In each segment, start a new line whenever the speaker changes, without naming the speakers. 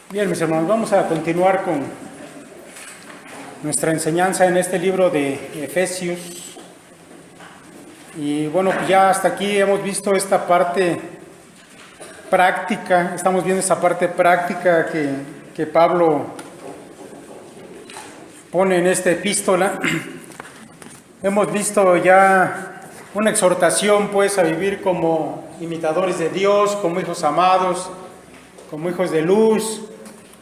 Bien, mis hermanos, vamos a continuar con nuestra enseñanza en este libro de Efesios. Y bueno, pues ya hasta aquí hemos visto esta parte práctica, estamos viendo esta parte práctica que Pablo pone en esta epístola. Hemos visto ya una exhortación pues a vivir como imitadores de Dios, como hijos amados, como hijos de luz,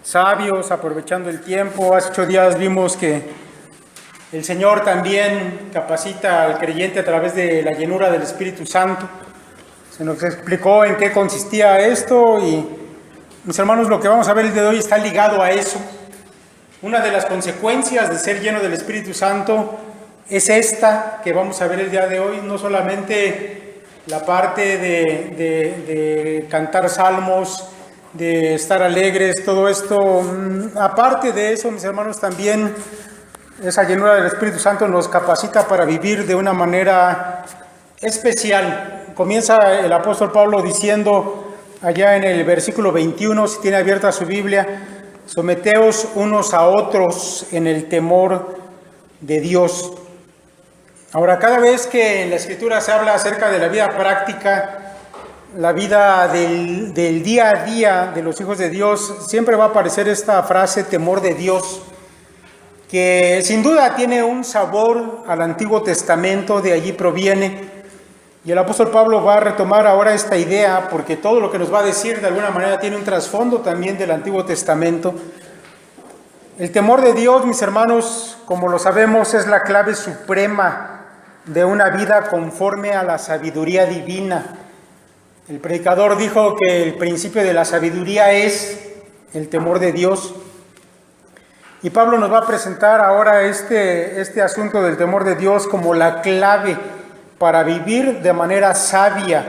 sabios, aprovechando el tiempo. Hace 8 días vimos que el Señor también capacita al creyente a través de la llenura del Espíritu Santo. Se nos explicó en qué consistía esto y, mis hermanos, lo que vamos a ver el día de hoy está ligado a eso. Una de las consecuencias de ser lleno del Espíritu Santo es esta que vamos a ver el día de hoy, no solamente la parte de cantar salmos, de estar alegres, todo esto. Aparte de eso, mis hermanos, también esa llenura del Espíritu Santo nos capacita para vivir de una manera especial. Comienza el apóstol Pablo diciendo allá en el versículo 21, si tiene abierta su Biblia: someteos unos a otros en el temor de Dios. Ahora, cada vez que en la Escritura se habla acerca de la vida práctica, la vida del día a día de los hijos de Dios, siempre va a aparecer esta frase, temor de Dios, que sin duda tiene un sabor al Antiguo Testamento, de allí proviene. Y el apóstol Pablo va a retomar ahora esta idea, porque todo lo que nos va a decir de alguna manera tiene un trasfondo también del Antiguo Testamento. El temor de Dios, mis hermanos, como lo sabemos, es la clave suprema de una vida conforme a la sabiduría divina. El predicador dijo que el principio de la sabiduría es el temor de Dios. Y Pablo nos va a presentar ahora este asunto del temor de Dios como la clave para vivir de manera sabia.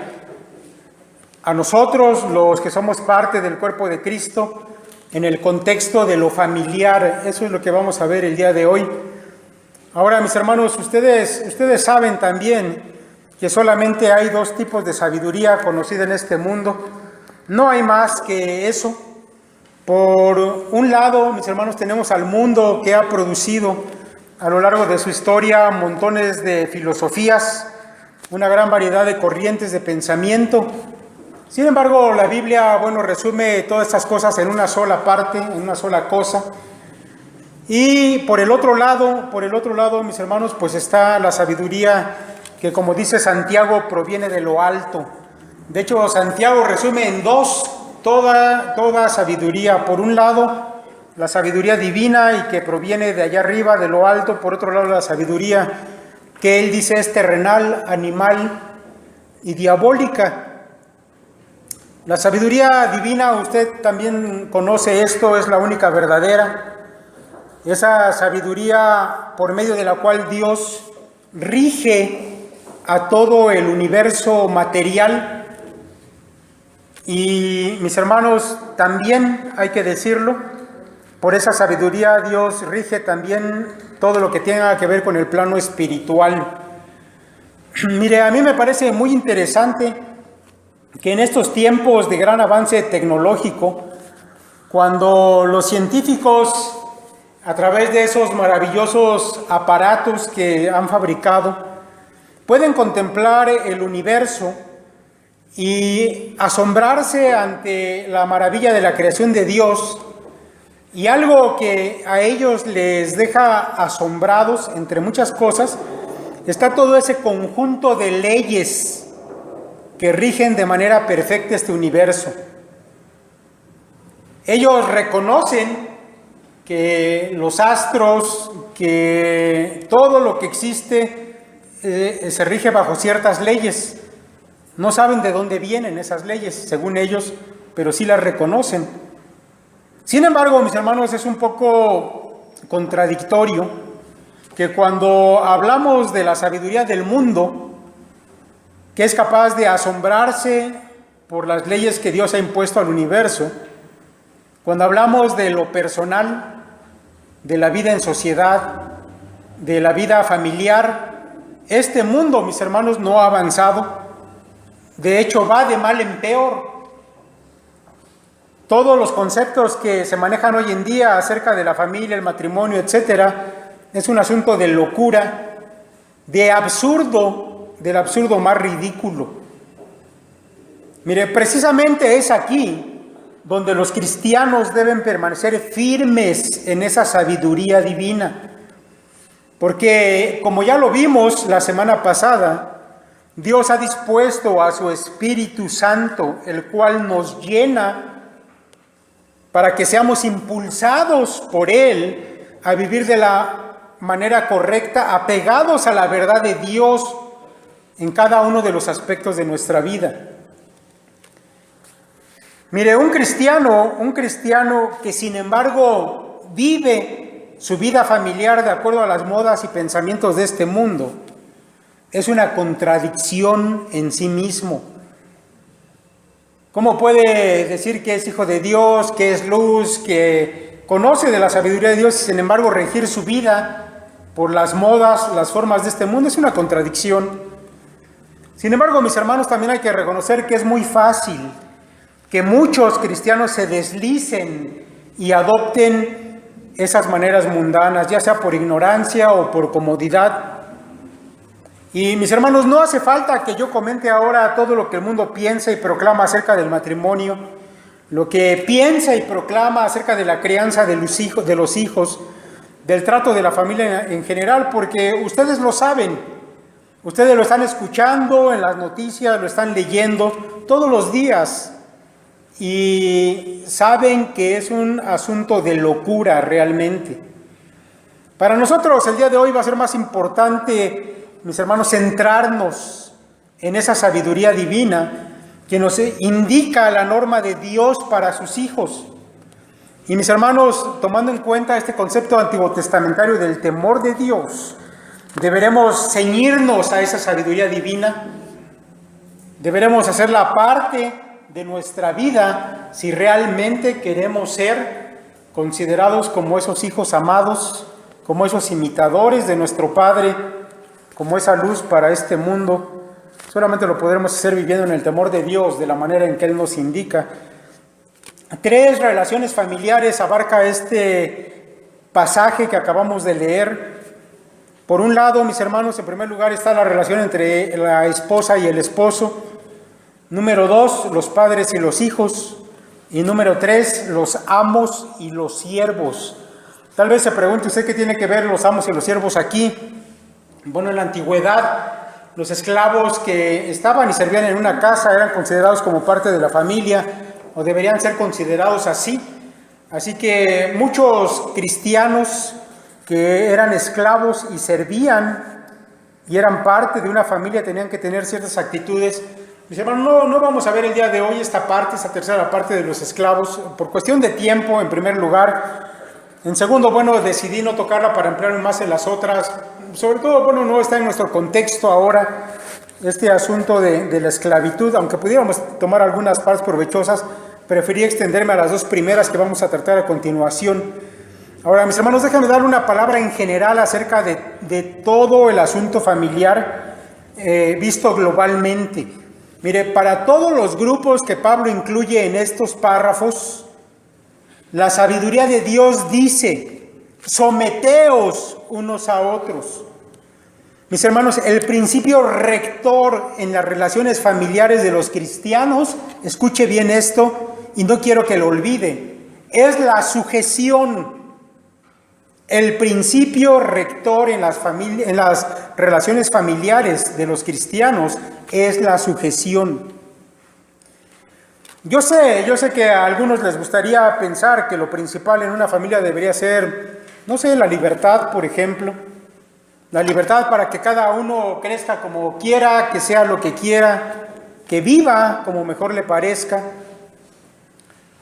A nosotros, los que somos parte del cuerpo de Cristo, en el contexto de lo familiar, eso es lo que vamos a ver el día de hoy. Ahora, mis hermanos, ustedes saben también que solamente hay 2 tipos de sabiduría conocida en este mundo. No hay más que eso. Por un lado, mis hermanos, tenemos al mundo que ha producido a lo largo de su historia montones de filosofías, una gran variedad de corrientes de pensamiento. Sin embargo, la Biblia, resume todas estas cosas en una sola parte, en una sola cosa. Y por el otro lado, mis hermanos, pues está la sabiduría que, como dice Santiago, proviene de lo alto. De hecho, Santiago resume en 2 toda sabiduría. Por un lado, la sabiduría divina y que proviene de allá arriba, de lo alto. Por otro lado, la sabiduría que él dice es terrenal, animal y diabólica. La sabiduría divina, usted también conoce esto, es la única verdadera. Esa sabiduría por medio de la cual Dios rige a todo el universo material. Y, mis hermanos, también hay que decirlo, por esa sabiduría Dios rige también todo lo que tenga que ver con el plano espiritual. Mire, a mí me parece muy interesante que en estos tiempos de gran avance tecnológico, cuando los científicos, a través de esos maravillosos aparatos que han fabricado, pueden contemplar el universo y asombrarse ante la maravilla de la creación de Dios, y algo que a ellos les deja asombrados, entre muchas cosas, está todo ese conjunto de leyes que rigen de manera perfecta este universo. Ellos reconocen que los astros, que todo lo que existe se rige bajo ciertas leyes. No saben de dónde vienen esas leyes, según ellos, pero sí las reconocen. Sin embargo, mis hermanos, es un poco contradictorio que cuando hablamos de la sabiduría del mundo, que es capaz de asombrarse por las leyes que Dios ha impuesto al universo, cuando hablamos de lo personal, de la vida en sociedad, de la vida familiar, este mundo, mis hermanos, no ha avanzado. De hecho, va de mal en peor. todos los conceptos que se manejan hoy en día acerca de la familia, el matrimonio, etcétera, es un asunto de locura, de absurdo, del absurdo más ridículo. Mire, precisamente es aquí donde los cristianos deben permanecer firmes en esa sabiduría divina. Porque, como ya lo vimos la semana pasada, Dios ha dispuesto a su Espíritu Santo, el cual nos llena para que seamos impulsados por Él a vivir de la manera correcta, apegados a la verdad de Dios en cada uno de los aspectos de nuestra vida. Mire, un cristiano que sin embargo vive su vida familiar de acuerdo a las modas y pensamientos de este mundo, es una contradicción en sí mismo. ¿Cómo puede decir que es hijo de Dios, que es luz, que conoce de la sabiduría de Dios y sin embargo regir su vida por las modas, las formas de este mundo? Es una contradicción. Sin embargo, mis hermanos, también hay que reconocer que es muy fácil que muchos cristianos se deslicen y adopten esas maneras mundanas, ya sea por ignorancia o por comodidad. Y mis hermanos, no hace falta que yo comente ahora todo lo que el mundo piensa y proclama acerca del matrimonio, lo que piensa y proclama acerca de la crianza de los hijos, del trato de la familia en general, porque ustedes lo saben, ustedes lo están escuchando en las noticias, lo están leyendo todos los días y saben que es un asunto de locura realmente. Para nosotros el día de hoy va a ser más importante, mis hermanos, centrarnos en esa sabiduría divina que nos indica la norma de Dios para sus hijos. Y mis hermanos, tomando en cuenta este concepto antiguo testamentario del temor de Dios, deberemos ceñirnos a esa sabiduría divina, deberemos hacerla parte de nuestra vida si realmente queremos ser considerados como esos hijos amados, como esos imitadores de nuestro Padre, como esa luz para este mundo. Solamente lo podremos hacer viviendo en el temor de Dios, de la manera en que Él nos indica. 3 relaciones familiares abarca este pasaje que acabamos de leer. Por un lado, mis hermanos, en primer lugar está la relación entre la esposa y el esposo. Número 2, los padres y los hijos. Y número 3, los amos y los siervos. Tal vez se pregunte usted qué tiene que ver los amos y los siervos aquí. Bueno, en la antigüedad, los esclavos que estaban y servían en una casa eran considerados como parte de la familia, o deberían ser considerados así. Así que muchos cristianos que eran esclavos y servían y eran parte de una familia tenían que tener ciertas actitudes. Mis hermanos, no vamos a ver el día de hoy esta tercera parte de los esclavos, por cuestión de tiempo en primer lugar. En segundo, bueno, decidí no tocarla para emplearme más en las otras. Sobre todo, bueno, no está en nuestro contexto ahora este asunto de la esclavitud, aunque pudiéramos tomar algunas partes provechosas, preferí extenderme a las 2 primeras que vamos a tratar a continuación. Ahora, mis hermanos, déjenme dar una palabra en general acerca de todo el asunto familiar visto globalmente. Mire, para todos los grupos que Pablo incluye en estos párrafos, la sabiduría de Dios dice: someteos unos a otros. Mis hermanos, el principio rector en las relaciones familiares de los cristianos, escuche bien esto y no quiero que lo olvide, es la sujeción. El principio rector en las relaciones familiares de los cristianos es la sujeción. Yo sé que a algunos les gustaría pensar que lo principal en una familia debería ser, no sé, la libertad, por ejemplo. La libertad para que cada uno crezca como quiera, que sea lo que quiera, que viva como mejor le parezca.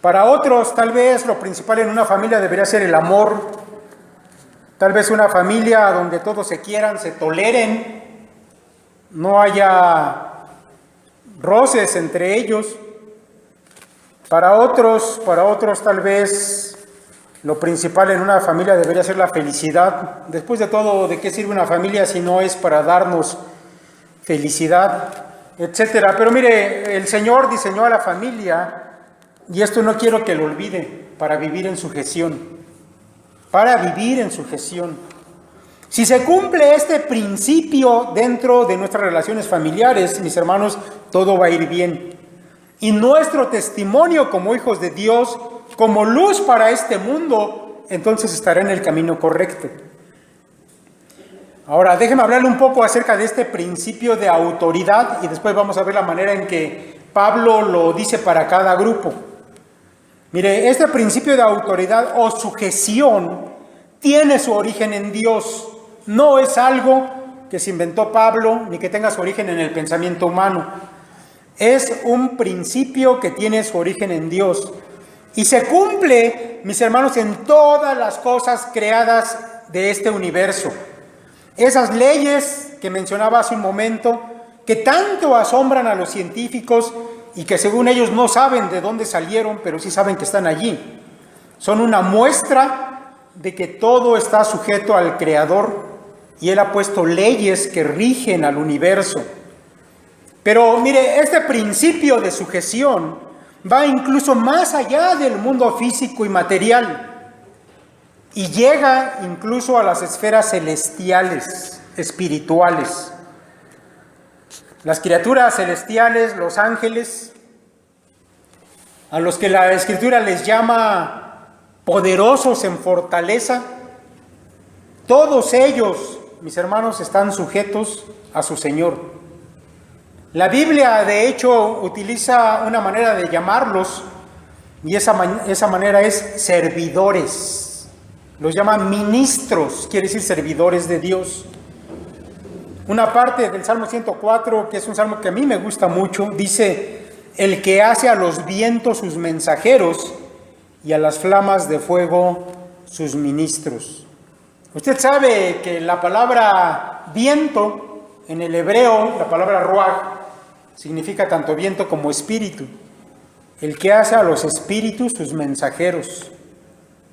Para otros, tal vez lo principal en una familia debería ser el amor. Tal vez una familia donde todos se quieran, se toleren, no haya roces entre ellos. Para otros tal vez lo principal en una familia debería ser la felicidad. Después de todo, ¿de qué sirve una familia si no es para darnos felicidad, etcétera? Pero mire, el Señor diseñó a la familia y esto no quiero que lo olvide, para vivir en sujeción. Para vivir en sujeción. Si se cumple este principio dentro de nuestras relaciones familiares, mis hermanos, todo va a ir bien. Y nuestro testimonio como hijos de Dios, como luz para este mundo, entonces estará en el camino correcto. Ahora, déjenme hablarle un poco acerca de este principio de autoridad y después vamos a ver la manera en que Pablo lo dice para cada grupo. Mire, este principio de autoridad o sujeción tiene su origen en Dios. No es algo que se inventó Pablo ni que tenga su origen en el pensamiento humano. Es un principio que tiene su origen en Dios. Y se cumple, mis hermanos, en todas las cosas creadas de este universo. Esas leyes que mencionaba hace un momento, que tanto asombran a los científicos y que según ellos no saben de dónde salieron, pero sí saben que están allí. Son una muestra de que todo está sujeto al Creador y Él ha puesto leyes que rigen al universo. Pero mire, este principio de sujeción va incluso más allá del mundo físico y material y llega incluso a las esferas celestiales, espirituales. Las criaturas celestiales, los ángeles, a los que la Escritura les llama poderosos en fortaleza, todos ellos, mis hermanos, están sujetos a su Señor. La Biblia, de hecho, utiliza una manera de llamarlos, y esa manera es servidores. Los llama ministros, quiere decir servidores de Dios. Una parte del Salmo 104, que es un salmo que a mí me gusta mucho, dice: el que hace a los vientos sus mensajeros y a las flamas de fuego sus ministros. Usted sabe que la palabra viento, en el hebreo, la palabra ruach, significa tanto viento como espíritu. El que hace a los espíritus sus mensajeros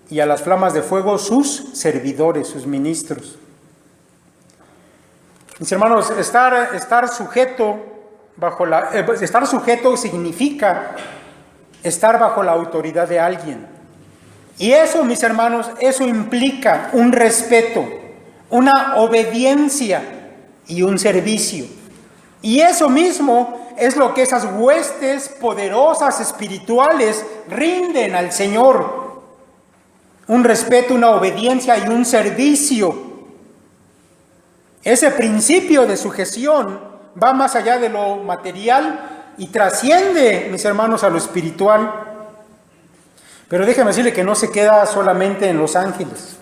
y a las flamas de fuego sus servidores, sus ministros. Mis hermanos, estar sujeto significa estar bajo la autoridad de alguien. Y eso, mis hermanos, eso implica un respeto, una obediencia y un servicio. Y eso mismo es lo que esas huestes poderosas espirituales rinden al Señor. Un respeto, una obediencia y un servicio. Ese principio de sujeción va más allá de lo material y trasciende, mis hermanos, a lo espiritual. Pero déjeme decirle que no se queda solamente en los ángeles.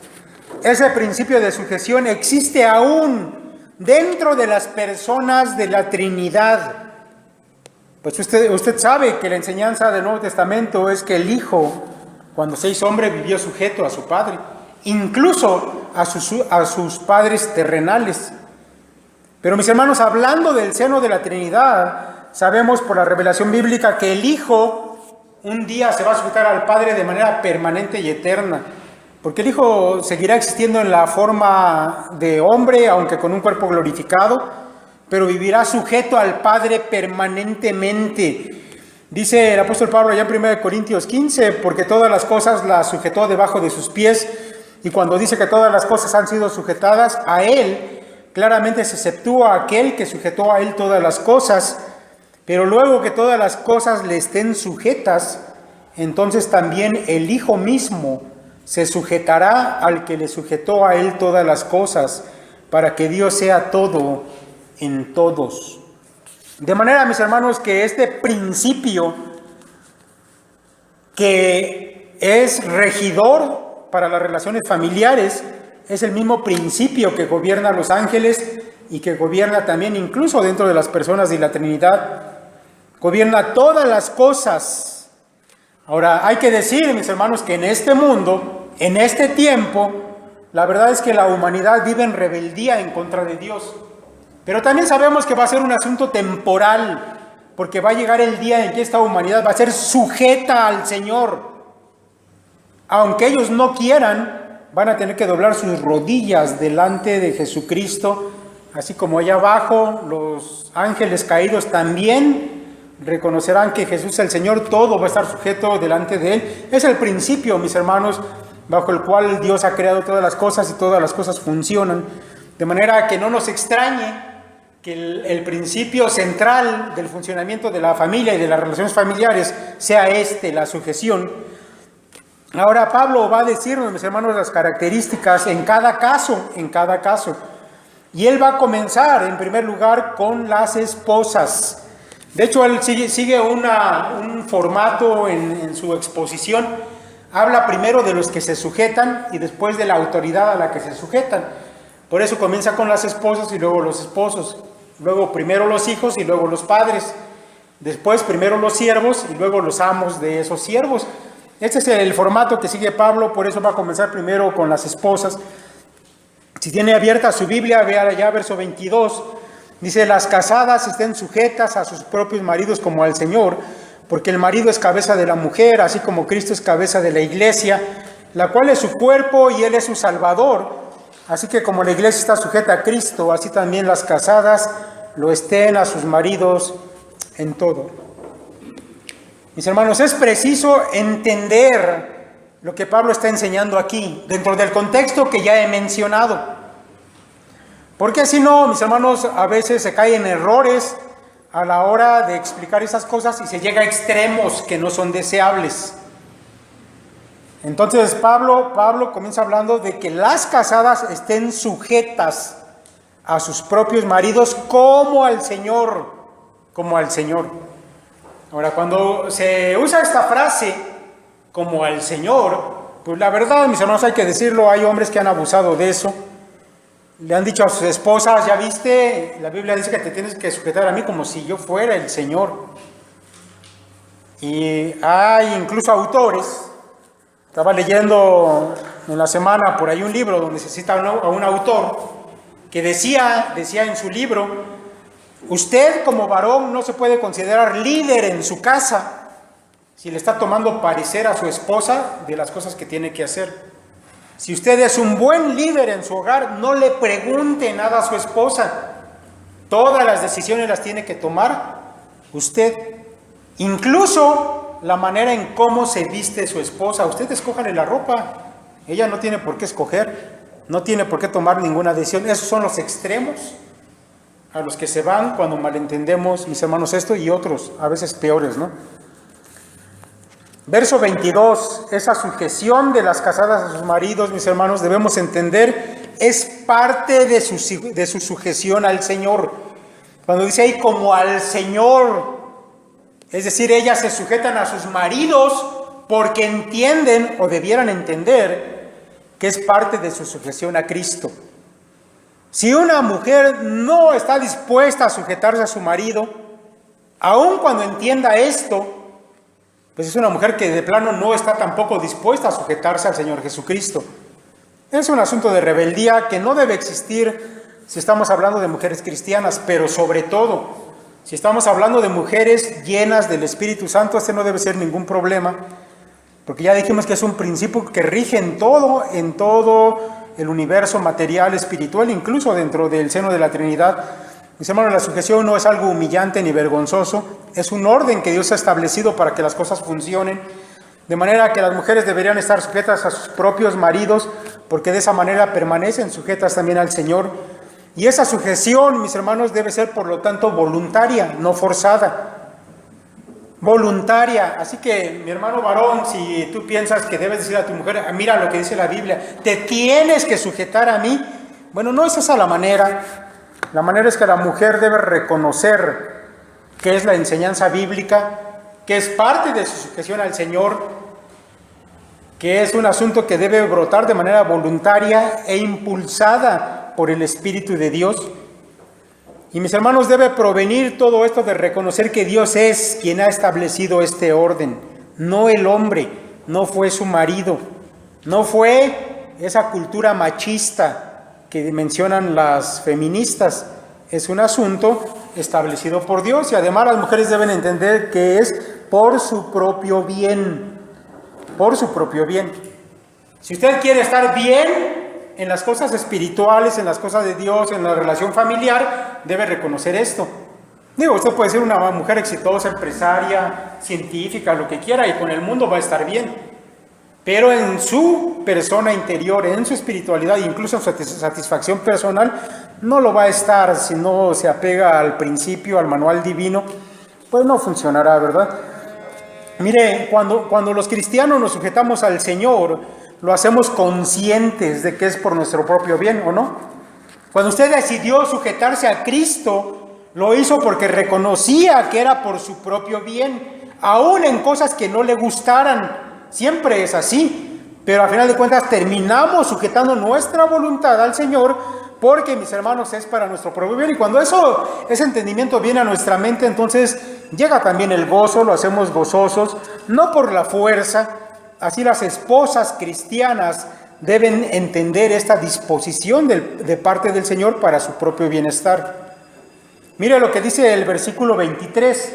Ese principio de sujeción existe aún dentro de las personas de la Trinidad. Pues usted sabe que la enseñanza del Nuevo Testamento es que el Hijo, cuando se hizo hombre, vivió sujeto a su Padre, incluso a sus padres terrenales. Pero mis hermanos, hablando del seno de la Trinidad, sabemos por la revelación bíblica que el Hijo un día se va a sujetar al Padre de manera permanente y eterna, porque el Hijo seguirá existiendo en la forma de hombre, aunque con un cuerpo glorificado, pero vivirá sujeto al Padre permanentemente. Dice el apóstol Pablo allá en 1 Corintios 15, porque todas las cosas las sujetó debajo de sus pies, y cuando dice que todas las cosas han sido sujetadas a Él, claramente se exceptúa aquel que sujetó a Él todas las cosas, pero luego que todas las cosas le estén sujetas, entonces también el Hijo mismo se sujetará al que le sujetó a Él todas las cosas, para que Dios sea todo en todos. De manera, mis hermanos, que este principio que es regidor para las relaciones familiares es el mismo principio que gobierna a los ángeles y que gobierna también incluso dentro de las personas de la Trinidad. Gobierna todas las cosas. Ahora, hay que decir, mis hermanos, que en este mundo, en este tiempo, la verdad es que la humanidad vive en rebeldía en contra de Dios. Pero también sabemos que va a ser un asunto temporal, porque va a llegar el día en que esta humanidad va a ser sujeta al Señor. Aunque ellos no quieran, van a tener que doblar sus rodillas delante de Jesucristo, así como allá abajo los ángeles caídos también reconocerán que Jesús es el Señor, todo va a estar sujeto delante de Él. Es el principio, mis hermanos, bajo el cual Dios ha creado todas las cosas y todas las cosas funcionan. De manera que no nos extrañe que el principio central del funcionamiento de la familia y de las relaciones familiares sea la sujeción. Ahora Pablo va a decirnos, mis hermanos, las características en cada caso. Y él va a comenzar, en primer lugar, con las esposas. De hecho, él sigue un formato en su exposición. Habla primero de los que se sujetan y después de la autoridad a la que se sujetan. Por eso comienza con las esposas y luego los esposos. Luego primero los hijos y luego los padres. Después primero los siervos y luego los amos de esos siervos. Este es el formato que sigue Pablo, por eso va a comenzar primero con las esposas. Si tiene abierta su Biblia, vea allá verso 22. Dice, las casadas estén sujetas a sus propios maridos como al Señor, porque el marido es cabeza de la mujer, así como Cristo es cabeza de la iglesia, la cual es su cuerpo y Él es su Salvador. Así que como la iglesia está sujeta a Cristo, así también las casadas lo estén a sus maridos en todo. Mis hermanos, es preciso entender lo que Pablo está enseñando aquí, dentro del contexto que ya he mencionado. Porque si no, mis hermanos, a veces se caen errores a la hora de explicar esas cosas y se llega a extremos que no son deseables. Entonces Pablo comienza hablando de que las casadas estén sujetas a sus propios maridos como al Señor. Ahora, cuando se usa esta frase, como al Señor, pues la verdad, mis hermanos, hay que decirlo, hay hombres que han abusado de eso. Le han dicho a sus esposas, ya viste, la Biblia dice que te tienes que sujetar a mí como si yo fuera el Señor. Y hay incluso autores, estaba leyendo en la semana por ahí un libro donde se cita a un autor que decía en su libro, usted como varón no se puede considerar líder en su casa si le está tomando parecer a su esposa de las cosas que tiene que hacer. Si usted es un buen líder en su hogar, no le pregunte nada a su esposa. Todas las decisiones las tiene que tomar usted. Incluso la manera en cómo se viste su esposa. Usted escójale la ropa. Ella no tiene por qué escoger. No tiene por qué tomar ninguna decisión. Esos son los extremos a los que se van cuando malentendemos, mis hermanos, esto y otros, a veces peores, ¿no? Verso 22, esa sujeción de las casadas a sus maridos, mis hermanos, debemos entender, es parte de su sujeción al Señor. Cuando dice ahí como al Señor, es decir, ellas se sujetan a sus maridos porque entienden o debieran entender que es parte de su sujeción a Cristo. Si una mujer no está dispuesta a sujetarse a su marido, aun cuando entienda esto, pues es una mujer que de plano no está tampoco dispuesta a sujetarse al Señor Jesucristo. Es un asunto de rebeldía que no debe existir si estamos hablando de mujeres cristianas, pero sobre todo, si estamos hablando de mujeres llenas del Espíritu Santo, este no debe ser ningún problema, porque ya dijimos que es un principio que rige en todo el universo material, espiritual, incluso dentro del seno de la Trinidad. Mis hermanos, la sujeción no es algo humillante ni vergonzoso, es un orden que Dios ha establecido para que las cosas funcionen, de manera que las mujeres deberían estar sujetas a sus propios maridos, porque de esa manera permanecen sujetas también al Señor. Y esa sujeción, mis hermanos, debe ser por lo tanto voluntaria, no forzada. Voluntaria. Así que, mi hermano varón, si tú piensas que debes decir a tu mujer, mira lo que dice la Biblia, te tienes que sujetar a mí, bueno, no es esa la manera. La manera es que la mujer debe reconocer que es la enseñanza bíblica, que es parte de su sujeción al Señor, que es un asunto que debe brotar de manera voluntaria e impulsada por el Espíritu de Dios. Y mis hermanos, debe provenir todo esto de reconocer que Dios es quien ha establecido este orden, no el hombre, no fue su marido, no fue esa cultura machista que mencionan las feministas. Es un asunto establecido por Dios y además las mujeres deben entender que es por su propio bien, por su propio bien. Si usted quiere estar bien en las cosas espirituales, en las cosas de Dios, en la relación familiar, debe reconocer esto. Digo, usted puede ser una mujer exitosa, empresaria, científica, lo que quiera, y con el mundo va a estar bien. Pero en su persona interior, en su espiritualidad, incluso en su satisfacción personal, no lo va a estar si no se apega al principio, al manual divino, pues no funcionará, ¿verdad? Mire, cuando los cristianos nos sujetamos al Señor, lo hacemos conscientes de que es por nuestro propio bien, ¿o no? Cuando usted decidió sujetarse a Cristo, lo hizo porque reconocía que era por su propio bien, aún en cosas que no le gustaran. Siempre es así, pero al final de cuentas terminamos sujetando nuestra voluntad al Señor, porque, mis hermanos, es para nuestro propio bien. Y cuando ese entendimiento viene a nuestra mente, entonces llega también el gozo, lo hacemos gozosos, no por la fuerza. Así las esposas cristianas deben entender esta disposición de parte del Señor para su propio bienestar. Mire lo que dice el versículo 23,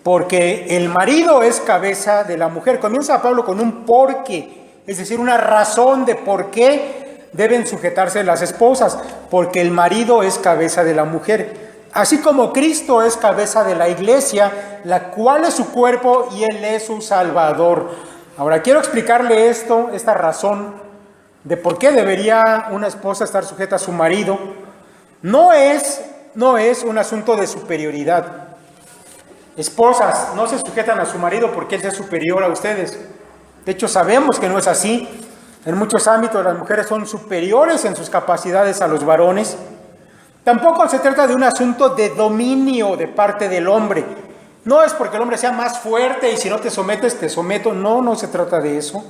porque el marido es cabeza de la mujer. Comienza Pablo con un porque, es decir, una razón de por qué deben sujetarse las esposas, porque el marido es cabeza de la mujer. Así como Cristo es cabeza de la iglesia, la cual es su cuerpo y Él es su Salvador. Ahora, quiero explicarle esta razón de por qué debería una esposa estar sujeta a su marido. No es un asunto de superioridad. Esposas no se sujetan a su marido porque él sea superior a ustedes. De hecho, sabemos que no es así. En muchos ámbitos las mujeres son superiores en sus capacidades a los varones. Tampoco se trata de un asunto de dominio de parte del hombre. No es porque el hombre sea más fuerte y si no te sometes, te someto. No se trata de eso.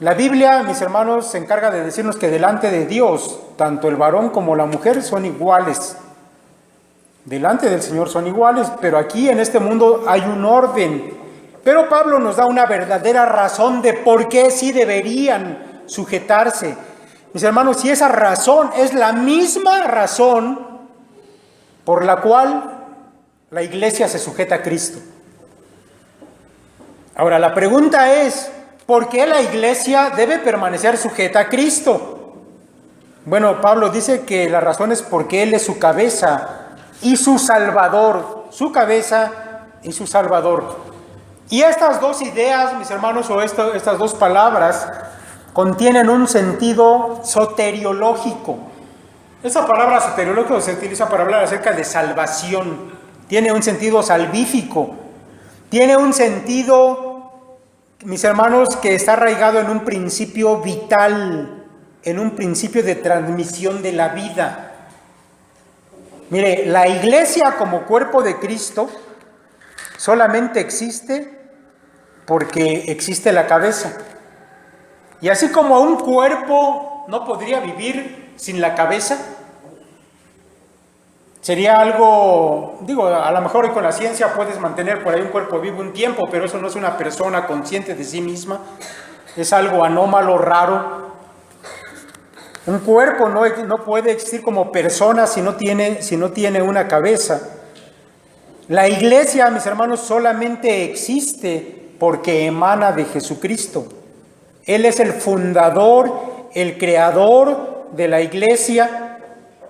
La Biblia, mis hermanos, se encarga de decirnos que delante de Dios, tanto el varón como la mujer son iguales. Delante del Señor son iguales, pero aquí en este mundo hay un orden. Pero Pablo nos da una verdadera razón de por qué sí deberían sujetarse. Mis hermanos, si esa razón es la misma razón por la cual la iglesia se sujeta a Cristo. Ahora, la pregunta es, ¿por qué la iglesia debe permanecer sujeta a Cristo? Bueno, Pablo dice que la razón es porque Él es su cabeza y su Salvador, su cabeza y su Salvador. Y estas dos ideas, mis hermanos, o estas dos palabras, contienen un sentido soteriológico. Esa palabra soteriológico se utiliza para hablar acerca de salvación. Tiene un sentido salvífico. Tiene un sentido, mis hermanos, que está arraigado en un principio vital, en un principio de transmisión de la vida. Mire, la iglesia como cuerpo de Cristo solamente existe porque existe la cabeza. Y así como un cuerpo no podría vivir sin la cabeza, sería algo, a lo mejor con la ciencia puedes mantener por ahí un cuerpo vivo un tiempo, pero eso no es una persona consciente de sí misma, es algo anómalo, raro. Un cuerpo no puede existir como persona si no tiene una cabeza. La iglesia, mis hermanos, solamente existe porque emana de Jesucristo. Él es el fundador, el creador de la iglesia,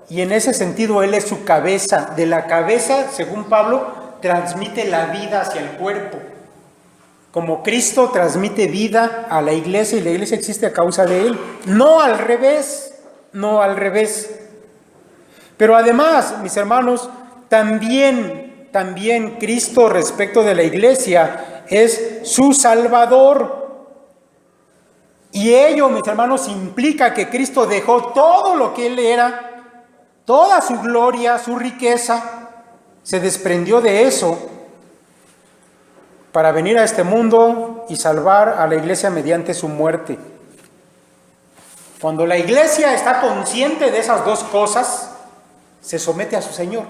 y en ese sentido Él es su cabeza. De la cabeza, según Pablo, transmite la vida hacia el cuerpo. Como Cristo transmite vida a la iglesia y la iglesia existe a causa de Él. No al revés. Pero además, mis hermanos, también Cristo respecto de la iglesia es su Salvador. Y ello, mis hermanos, implica que Cristo dejó todo lo que Él era, toda su gloria, su riqueza, se desprendió de eso para venir a este mundo y salvar a la iglesia mediante su muerte. Cuando la iglesia está consciente de esas dos cosas, se somete a su Señor,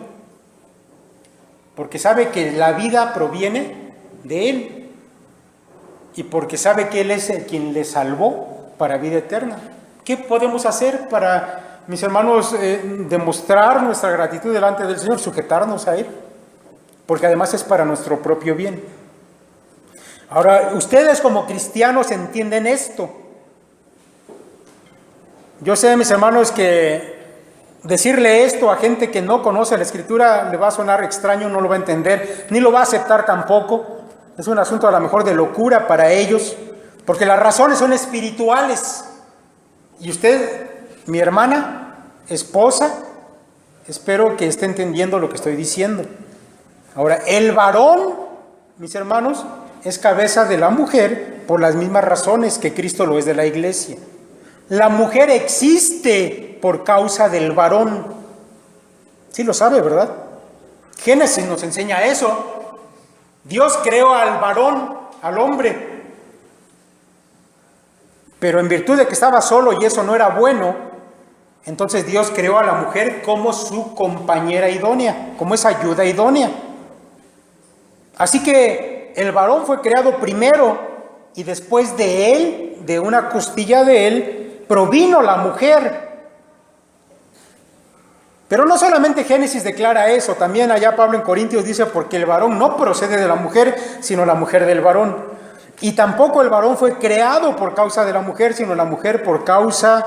porque sabe que la vida proviene de Él y porque sabe que Él es el quien le salvó para vida eterna. ¿Qué podemos hacer para, mis hermanos, demostrar nuestra gratitud delante del Señor? Sujetarnos a Él, porque además es para nuestro propio bien. Ahora, ustedes como cristianos entienden esto. Yo sé, mis hermanos, que decirle esto a gente que no conoce la Escritura le va a sonar extraño, no lo va a entender, ni lo va a aceptar tampoco. Es un asunto a lo mejor de locura para ellos, porque las razones son espirituales. Y usted, mi hermana, esposa, espero que esté entendiendo lo que estoy diciendo. Ahora, el varón, mis hermanos, es cabeza de la mujer por las mismas razones que Cristo lo es de la iglesia. La mujer existe por causa del varón. Sí lo sabe, ¿verdad? Génesis nos enseña eso. Dios creó al varón, al hombre. Pero en virtud de que estaba solo y eso no era bueno, entonces Dios creó a la mujer como su compañera idónea, como esa ayuda idónea. Así que el varón fue creado primero y después de él, de una costilla de él, provino la mujer. Pero no solamente Génesis declara eso, también allá Pablo en Corintios dice, porque el varón no procede de la mujer, sino la mujer del varón. Y tampoco el varón fue creado por causa de la mujer, sino la mujer por causa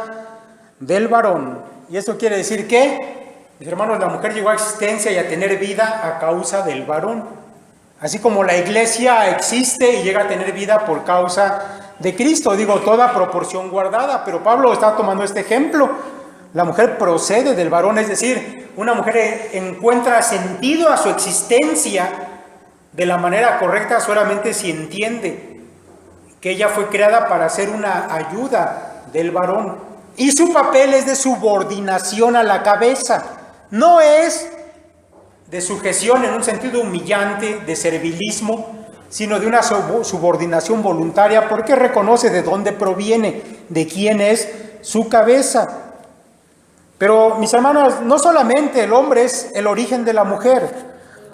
del varón. Y esto quiere decir que, mis hermanos, la mujer llegó a existencia y a tener vida a causa del varón. Así como la iglesia existe y llega a tener vida por causa de Cristo. Digo, toda proporción guardada, pero Pablo está tomando este ejemplo. La mujer procede del varón, es decir, una mujer encuentra sentido a su existencia de la manera correcta solamente si entiende que ella fue creada para ser una ayuda del varón. Y su papel es de subordinación a la cabeza. No es de sujeción en un sentido humillante, de servilismo, sino de una subordinación voluntaria, porque reconoce de dónde proviene, de quién es su cabeza. Pero, mis hermanos, no solamente el hombre es el origen de la mujer,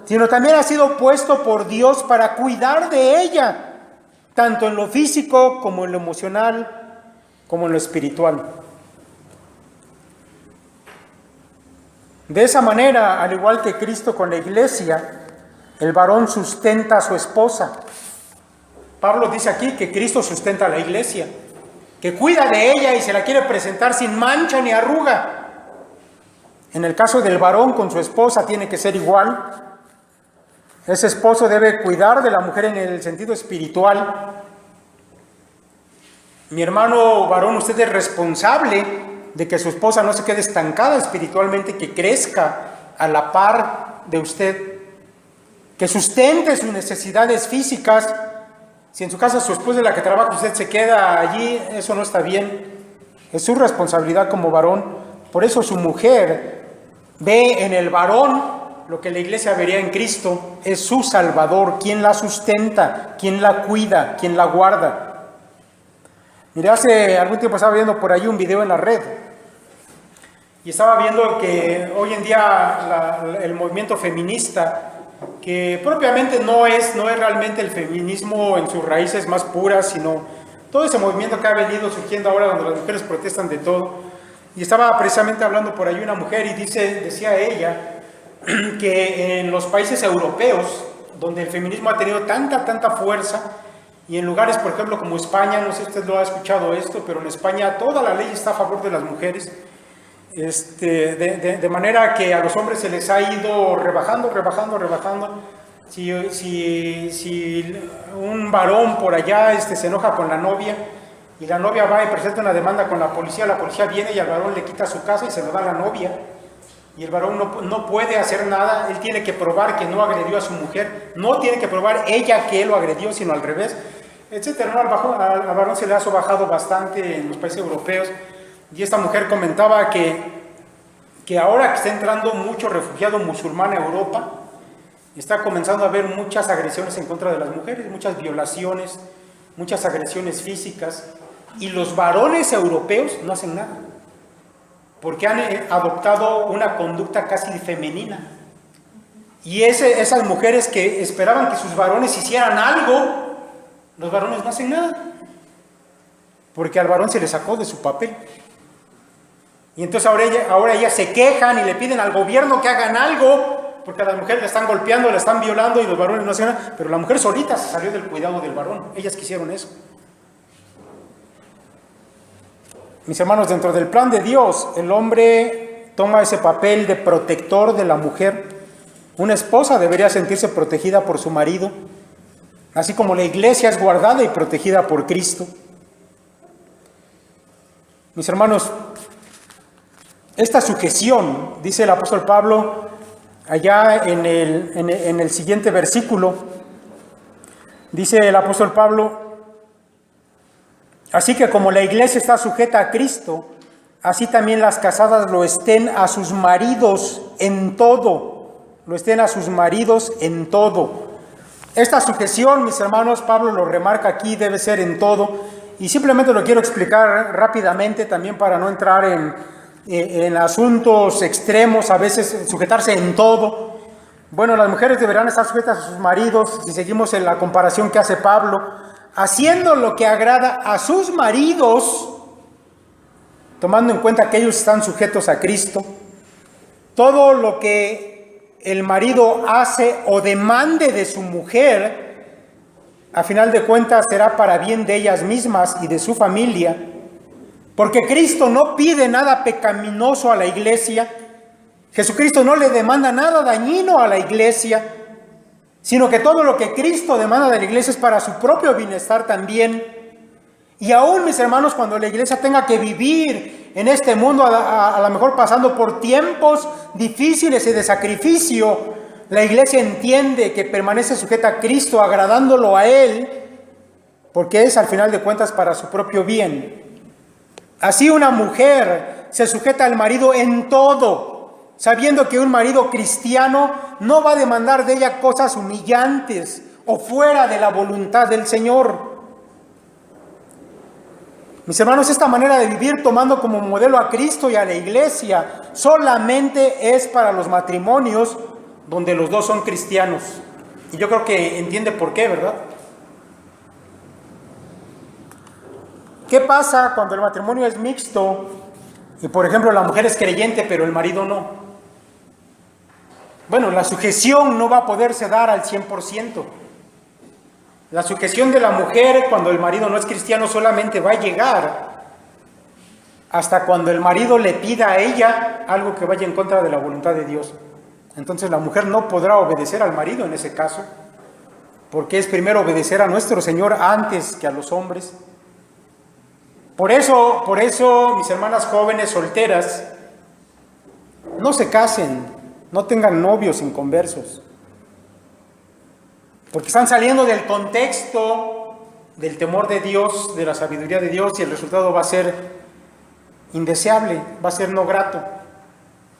sino también ha sido puesto por Dios para cuidar de ella, tanto en lo físico como en lo emocional, como en lo espiritual. De esa manera, al igual que Cristo con la iglesia, el varón sustenta a su esposa. Pablo dice aquí que Cristo sustenta a la iglesia, que cuida de ella y se la quiere presentar sin mancha ni arruga. En el caso del varón con su esposa tiene que ser igual. Ese esposo debe cuidar de la mujer en el sentido espiritual. Mi hermano varón, usted es responsable de que su esposa no se quede estancada espiritualmente, que crezca a la par de usted, que sustente sus necesidades físicas. Si en su casa su esposa es la que trabaja, usted se queda allí, eso no está bien. Es su responsabilidad como varón. Por eso su mujer ve en el varón lo que la iglesia vería en Cristo, es su Salvador, quien la sustenta, quien la cuida, quien la guarda. Mire, hace algún tiempo estaba viendo por ahí un video en la red y estaba viendo que hoy en día el movimiento feminista, que propiamente no es realmente el feminismo en sus raíces más puras, sino todo ese movimiento que ha venido surgiendo ahora donde las mujeres protestan de todo. Y estaba precisamente hablando por ahí una mujer y decía ella que en los países europeos, donde el feminismo ha tenido tanta fuerza, y en lugares, por ejemplo, como España, no sé si usted lo ha escuchado esto, pero en España toda la ley está a favor de las mujeres, de manera que a los hombres se les ha ido rebajando. Si un varón por allá se enoja con la novia, y la novia va y presenta una demanda con la policía viene y al varón le quita su casa y se lo da a la novia, y el varón no puede hacer nada. Él tiene que probar que no agredió a su mujer, no tiene que probar ella que él lo agredió, sino al revés, etcétera. ¿No? Al varón se le ha sobajado bastante en los países europeos, y esta mujer comentaba que ahora que está entrando mucho refugiado musulmán a Europa, está comenzando a haber muchas agresiones en contra de las mujeres, muchas violaciones, muchas agresiones físicas, y los varones europeos no hacen nada, porque han adoptado una conducta casi femenina. Y esas mujeres que esperaban que sus varones hicieran algo, los varones no hacen nada, porque al varón se le sacó de su papel. Y entonces ahora ellas se quejan y le piden al gobierno que hagan algo, porque a las mujeres la están golpeando, la están violando y los varones no hacen nada. Pero la mujer solita se salió del cuidado del varón, ellas quisieron eso. Mis hermanos, dentro del plan de Dios, el hombre toma ese papel de protector de la mujer. Una esposa debería sentirse protegida por su marido, así como la iglesia es guardada y protegida por Cristo. Mis hermanos, esta sujeción, dice el apóstol Pablo, allá en el siguiente versículo, dice el apóstol Pablo: así que como la iglesia está sujeta a Cristo, así también las casadas lo estén a sus maridos en todo. Lo estén a sus maridos en todo. Esta sujeción, mis hermanos, Pablo lo remarca aquí, debe ser en todo. Y simplemente lo quiero explicar rápidamente también para no entrar en asuntos extremos, a veces sujetarse en todo. Bueno, las mujeres deberán estar sujetas a sus maridos, si seguimos en la comparación que hace Pablo, haciendo lo que agrada a sus maridos, tomando en cuenta que ellos están sujetos a Cristo. Todo lo que el marido hace o demande de su mujer, a final de cuentas será para bien de ellas mismas y de su familia, porque Cristo no pide nada pecaminoso a la iglesia. Jesucristo no le demanda nada dañino a la iglesia, sino que todo lo que Cristo demanda de la iglesia es para su propio bienestar también. Y aún, mis hermanos, cuando la iglesia tenga que vivir en este mundo, a lo mejor pasando por tiempos difíciles y de sacrificio, la iglesia entiende que permanece sujeta a Cristo, agradándolo a Él, porque es al final de cuentas para su propio bien. Así una mujer se sujeta al marido en todo, sabiendo que un marido cristiano no va a demandar de ella cosas humillantes o fuera de la voluntad del Señor. Mis hermanos, esta manera de vivir tomando como modelo a Cristo y a la iglesia solamente es para los matrimonios donde los dos son cristianos. Y yo creo que entiende por qué, ¿verdad? ¿Qué pasa cuando el matrimonio es mixto y, por ejemplo, la mujer es creyente pero el marido no? Bueno, la sujeción no va a poderse dar al 100%. La sujeción de la mujer cuando el marido no es cristiano solamente va a llegar hasta cuando el marido le pida a ella algo que vaya en contra de la voluntad de Dios. Entonces la mujer no podrá obedecer al marido en ese caso, porque es primero obedecer a nuestro Señor antes que a los hombres. Por eso, mis hermanas jóvenes solteras, no se casen, no tengan novios inconversos, porque están saliendo del contexto del temor de Dios, de la sabiduría de Dios, y el resultado va a ser indeseable, va a ser no grato.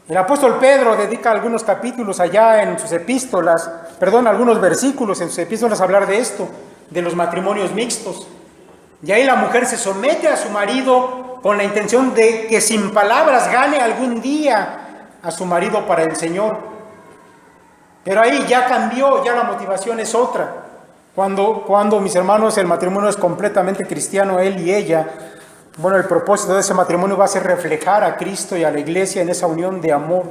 El apóstol Pedro dedica algunos capítulos allá en sus epístolas, algunos versículos en sus epístolas a hablar de esto, de los matrimonios mixtos. Y ahí la mujer se somete a su marido con la intención de que sin palabras gane algún día a su marido para el Señor. Pero ahí ya cambió, ya la motivación es otra. Cuando, mis hermanos, el matrimonio es completamente cristiano, él y ella, bueno, el propósito de ese matrimonio va a ser reflejar a Cristo y a la iglesia en esa unión de amor.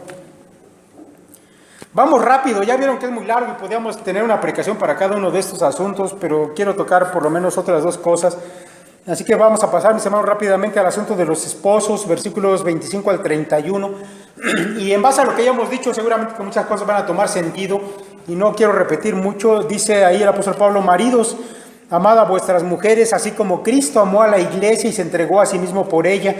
Vamos rápido, ya vieron que es muy largo y podríamos tener una aplicación para cada uno de estos asuntos, pero quiero tocar por lo menos otras dos cosas. Así que vamos a pasar, mis hermanos, rápidamente al asunto de los esposos, versículos 25 al 31. Y en base a lo que ya hemos dicho, seguramente que muchas cosas van a tomar sentido y no quiero repetir mucho. Dice ahí el apóstol Pablo: maridos, amad a vuestras mujeres, así como Cristo amó a la iglesia y se entregó a sí mismo por ella,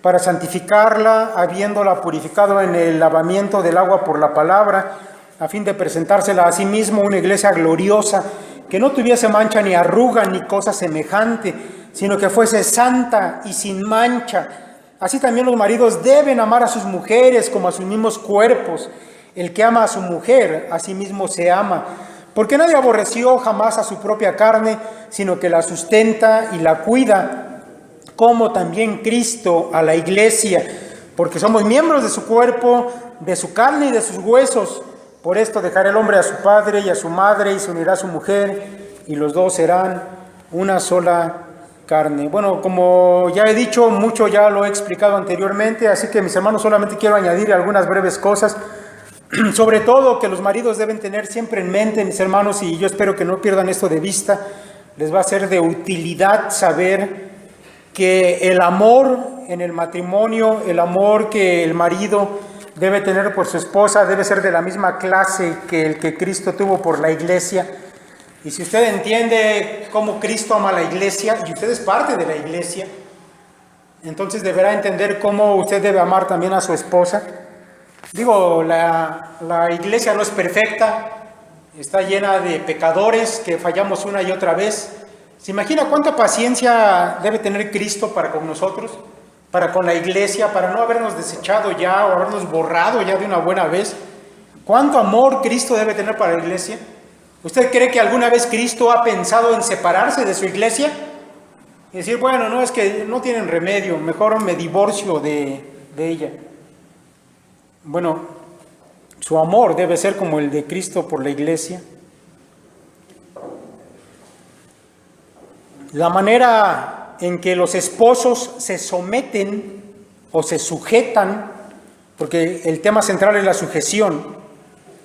para santificarla, habiéndola purificado en el lavamiento del agua por la palabra, a fin de presentársela a sí mismo una iglesia gloriosa, que no tuviese mancha ni arruga ni cosa semejante, sino que fuese santa y sin mancha. Así también los maridos deben amar a sus mujeres como a sus mismos cuerpos. El que ama a su mujer, a sí mismo se ama. Porque nadie aborreció jamás a su propia carne, sino que la sustenta y la cuida, como también Cristo a la iglesia, porque somos miembros de su cuerpo, de su carne y de sus huesos. Por esto dejará el hombre a su padre y a su madre, y se unirá a su mujer, y los dos serán una sola carne. Bueno, como ya he dicho, mucho ya lo he explicado anteriormente, así que, mis hermanos, solamente quiero añadir algunas breves cosas. Sobre todo que los maridos deben tener siempre en mente, mis hermanos, y yo espero que no pierdan esto de vista, les va a ser de utilidad saber que el amor en el matrimonio, el amor que el marido debe tener por su esposa debe ser de la misma clase que el que Cristo tuvo por la iglesia. Y si usted entiende cómo Cristo ama a la iglesia, y usted es parte de la iglesia, entonces deberá entender cómo usted debe amar también a su esposa. Digo, la iglesia no es perfecta, está llena de pecadores que fallamos una y otra vez. ¿Se imagina cuánta paciencia debe tener Cristo para con nosotros, para con la iglesia, para no habernos desechado ya o habernos borrado ya de una buena vez? ¿Cuánto amor Cristo debe tener para la iglesia? ¿Usted cree que alguna vez Cristo ha pensado en separarse de su iglesia? Y decir, bueno, no, es que no tienen remedio, mejor me divorcio de ella. Bueno, su amor debe ser como el de Cristo por la iglesia. La manera en que los esposos se someten o se sujetan, porque el tema central es la sujeción,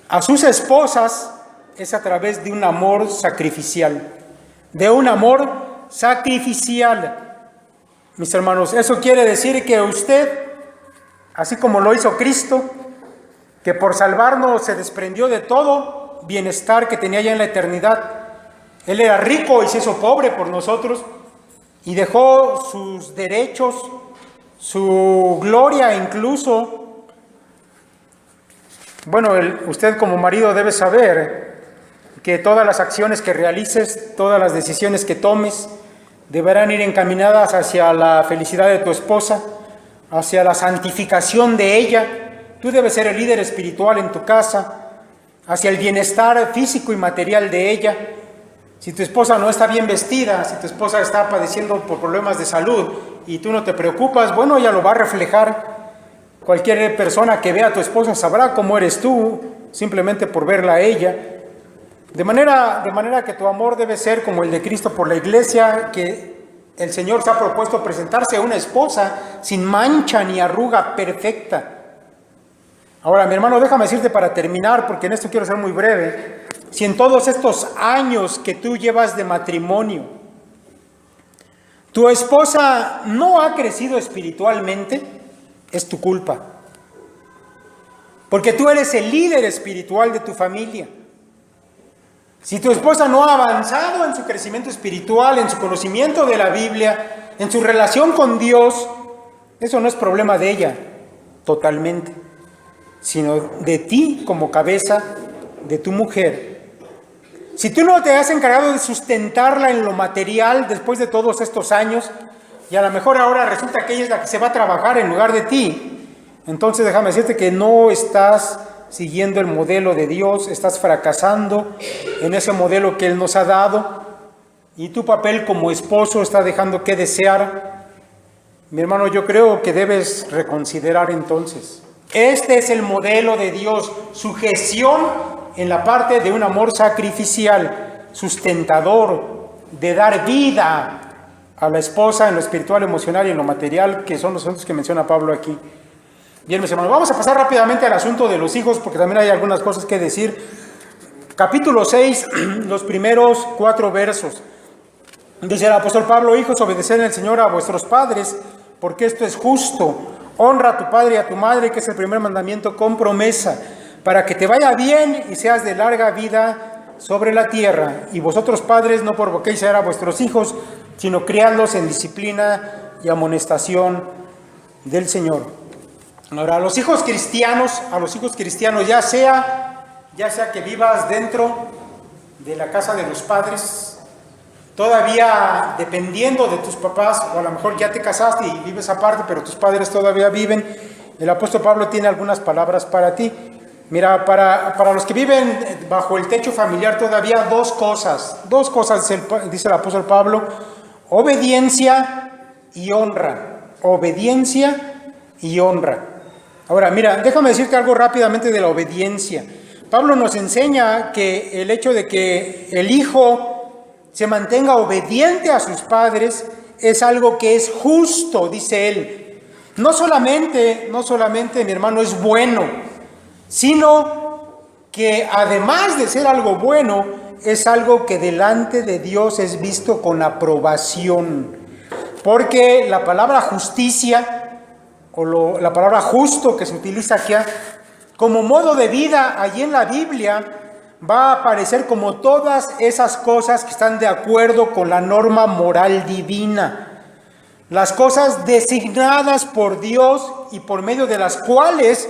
a sus esposas es a través de un amor sacrificial. De un amor sacrificial. Mis hermanos, eso quiere decir que usted, así como lo hizo Cristo, que por salvarnos se desprendió de todo bienestar que tenía ya en la eternidad. Él era rico y se hizo pobre por nosotros y dejó sus derechos, su gloria incluso. Bueno, usted como marido debe saber que todas las acciones que realices, todas las decisiones que tomes, deberán ir encaminadas hacia la felicidad de tu esposa, hacia la santificación de ella. Tú debes ser el líder espiritual en tu casa, hacia el bienestar físico y material de ella. Si tu esposa no está bien vestida, si tu esposa está padeciendo por problemas de salud y tú no te preocupas, bueno, ella lo va a reflejar. Cualquier persona que vea a tu esposa sabrá cómo eres tú, simplemente por verla a ella. De manera que tu amor debe ser como el de Cristo por la iglesia, que el Señor se ha propuesto presentarse a una esposa sin mancha ni arruga, perfecta. Ahora, mi hermano, déjame decirte para terminar, porque en esto quiero ser muy breve. Si en todos estos años que tú llevas de matrimonio, tu esposa no ha crecido espiritualmente, es tu culpa. Porque tú eres el líder espiritual de tu familia. Si tu esposa no ha avanzado en su crecimiento espiritual, en su conocimiento de la Biblia, en su relación con Dios, eso no es problema de ella, totalmente, sino de ti como cabeza de tu mujer. Si tú no te has encargado de sustentarla en lo material después de todos estos años, y a lo mejor ahora resulta que ella es la que se va a trabajar en lugar de ti, entonces déjame decirte que no estás siguiendo el modelo de Dios, estás fracasando en ese modelo que Él nos ha dado, y tu papel como esposo está dejando que desear. Mi hermano, yo creo que debes reconsiderar entonces. Este es el modelo de Dios, sujeción en la parte de un amor sacrificial, sustentador, de dar vida a la esposa en lo espiritual, emocional y en lo material, que son los asuntos que menciona Pablo aquí. Bien, mis hermanos, vamos a pasar rápidamente al asunto de los hijos, porque también hay algunas cosas que decir. Capítulo 6, los primeros 4 versos. Dice el apóstol Pablo: hijos, obedeced en el Señor a vuestros padres, porque esto es justo. Honra a tu padre y a tu madre, que es el primer mandamiento con promesa, para que te vaya bien y seas de larga vida sobre la tierra. Y vosotros, padres, no provoquéis a vuestros hijos, sino criadlos en disciplina y amonestación del Señor. Ahora, a los hijos cristianos, ya sea que vivas dentro de la casa de los padres, todavía dependiendo de tus papás, o a lo mejor ya te casaste y vives aparte, pero tus padres todavía viven, el apóstol Pablo tiene algunas palabras para ti. Mira, para los que viven bajo el techo familiar todavía dos cosas dice el apóstol Pablo: obediencia y honra. Obediencia y honra. Ahora, mira, déjame decirte algo rápidamente de la obediencia. Pablo nos enseña que el hecho de que el hijo se mantenga obediente a sus padres es algo que es justo, dice él. No solamente, mi hermano, es bueno, sino que además de ser algo bueno, es algo que delante de Dios es visto con aprobación. porque la palabra justicia, o la palabra justo que se utiliza aquí, como modo de vida allí en la Biblia, va a aparecer como todas esas cosas que están de acuerdo con la norma moral divina. Las cosas designadas por Dios y por medio de las cuales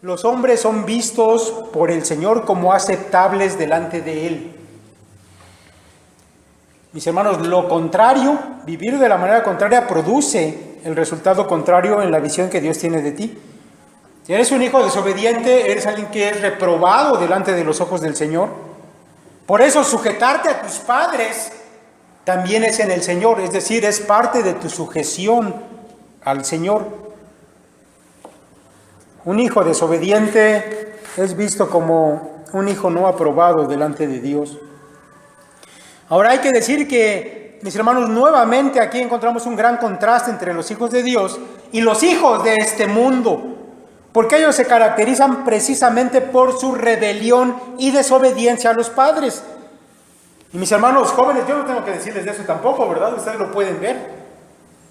los hombres son vistos por el Señor como aceptables delante de Él. Mis hermanos, lo contrario, vivir de la manera contraria produce el resultado contrario en la visión que Dios tiene de ti. Si eres un hijo desobediente, eres alguien que es reprobado delante de los ojos del Señor. Por eso sujetarte a tus padres también es en el Señor, es decir, es parte de tu sujeción al Señor. Un hijo desobediente es visto como un hijo no aprobado delante de Dios. Ahora hay que decir que, mis hermanos, nuevamente aquí encontramos un gran contraste entre los hijos de Dios y los hijos de este mundo, porque ellos se caracterizan precisamente por su rebelión y desobediencia a los padres. Y mis hermanos jóvenes, yo no tengo que decirles de eso tampoco, ¿verdad? Ustedes lo pueden ver.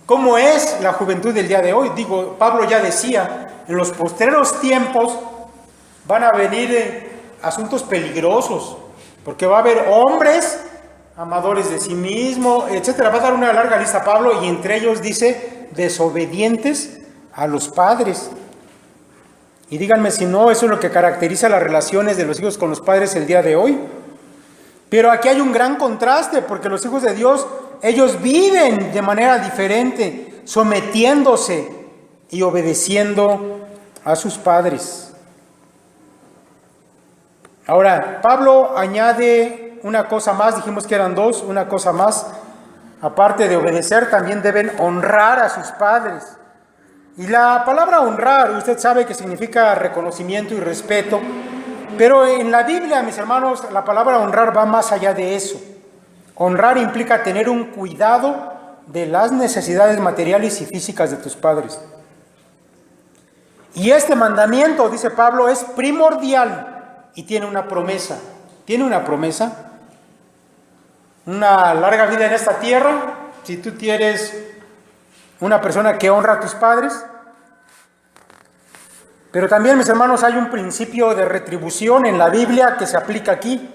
¿Cómo es la juventud del día de hoy? Digo, Pablo ya decía, en los postreros tiempos van a venir asuntos peligrosos, porque va a haber hombres amadores de sí mismo, etcétera. Va a dar una larga lista Pablo, y entre ellos dice desobedientes a los padres. Y díganme si no, eso es lo que caracteriza las relaciones de los hijos con los padres el día de hoy. Pero aquí hay un gran contraste, porque los hijos de Dios, ellos viven de manera diferente, sometiéndose y obedeciendo a sus padres. Ahora, Pablo añade una cosa más, dijimos que eran dos, una cosa más. Aparte de obedecer, también deben honrar a sus padres. Y la palabra honrar, usted sabe que significa reconocimiento y respeto, pero en la Biblia, mis hermanos, la palabra honrar va más allá de eso. Honrar implica tener un cuidado de las necesidades materiales y físicas de tus padres. Y este mandamiento, dice Pablo, es primordial y tiene una promesa. Tiene una promesa. Una larga vida en esta tierra, si tú eres una persona que honra a tus padres. Pero también, mis hermanos, hay un principio de retribución en la Biblia que se aplica aquí.